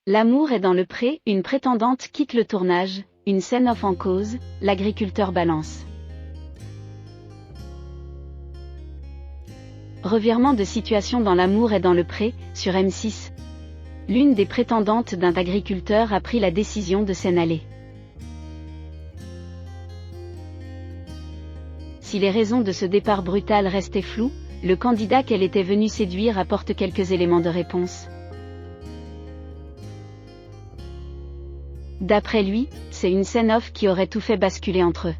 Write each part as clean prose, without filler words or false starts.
L'amour est dans le pré, une prétendante quitte le tournage, une scène off en cause, l'agriculteur balance. Revirement de situation dans L'amour est dans le pré, sur M6. L'une des prétendantes d'un agriculteur a pris la décision de s'en aller. Si les raisons de ce départ brutal restaient floues, le candidat qu'elle était venue séduire apporte quelques éléments de réponse. D'après lui, c'est une scène off qui aurait tout fait basculer entre eux.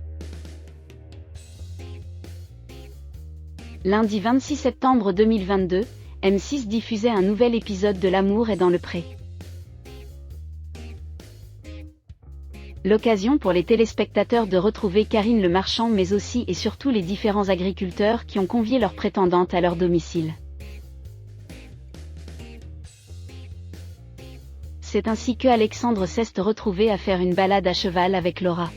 Lundi 26 septembre 2022, M6 diffusait un nouvel épisode de L'amour est dans le pré. L'occasion pour les téléspectateurs de retrouver Karine Le Marchand mais aussi et surtout les différents agriculteurs qui ont convié leurs prétendantes à leur domicile. C'est ainsi que Alexandre s'est retrouvé à faire une balade à cheval avec Laura.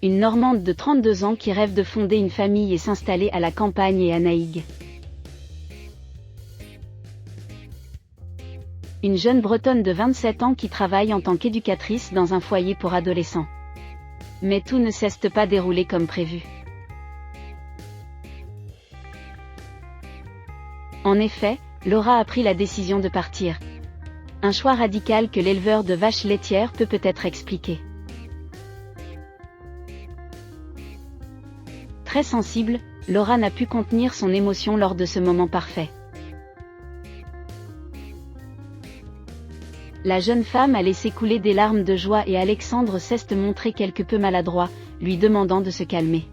Une Normande de 32 ans qui rêve de fonder une famille et s'installer à la campagne et à Naïgue. Une jeune Bretonne de 27 ans qui travaille en tant qu'éducatrice dans un foyer pour adolescents. Mais tout ne s'est pas déroulé comme prévu. En effet, Laura a pris la décision de partir. Un choix radical que l'éleveur de vaches laitières peut peut-être expliquer. Très sensible, Laura n'a pu contenir son émotion lors de ce moment parfait. La jeune femme a laissé couler des larmes de joie et Alexandre s'est montré quelque peu maladroit, lui demandant de se calmer.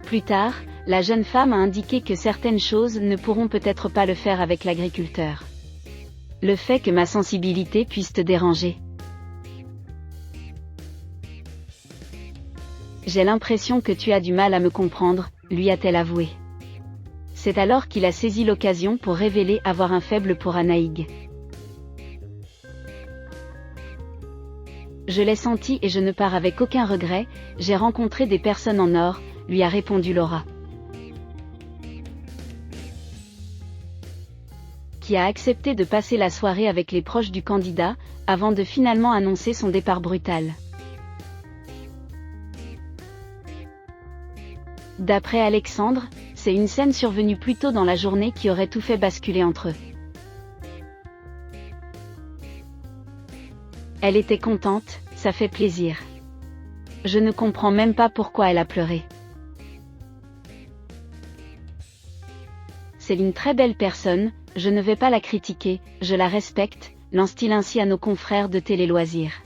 Plus tard, la jeune femme a indiqué que certaines choses ne pourront peut-être pas le faire avec l'agriculteur. Le fait que ma sensibilité puisse te déranger. J'ai l'impression que tu as du mal à me comprendre, lui a-t-elle avoué. C'est alors qu'il a saisi l'occasion pour révéler avoir un faible pour Anaïg. Je l'ai senti et je ne pars avec aucun regret, j'ai rencontré des personnes en or, lui a répondu Laura. Qui a accepté de passer la soirée avec les proches du candidat, avant de finalement annoncer son départ brutal. D'après Alexandre, c'est une scène survenue plus tôt dans la journée qui aurait tout fait basculer entre eux. Elle était contente, ça fait plaisir. Je ne comprends même pas pourquoi elle a pleuré. C'est une très belle personne, je ne vais pas la critiquer, je la respecte, lance-t-il ainsi à nos confrères de Télé Loisirs.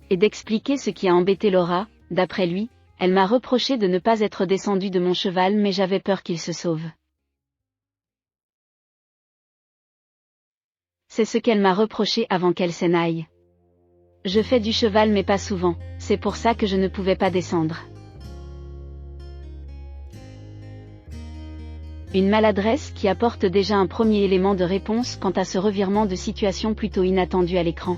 Et d'expliquer ce qui a embêté Laura, d'après lui, elle m'a reproché de ne pas être descendue de mon cheval mais j'avais peur qu'il se sauve. C'est ce qu'elle m'a reproché avant qu'elle s'en aille. Je fais du cheval mais pas souvent, c'est pour ça que je ne pouvais pas descendre. Une maladresse qui apporte déjà un premier élément de réponse quant à ce revirement de situation plutôt inattendu à l'écran.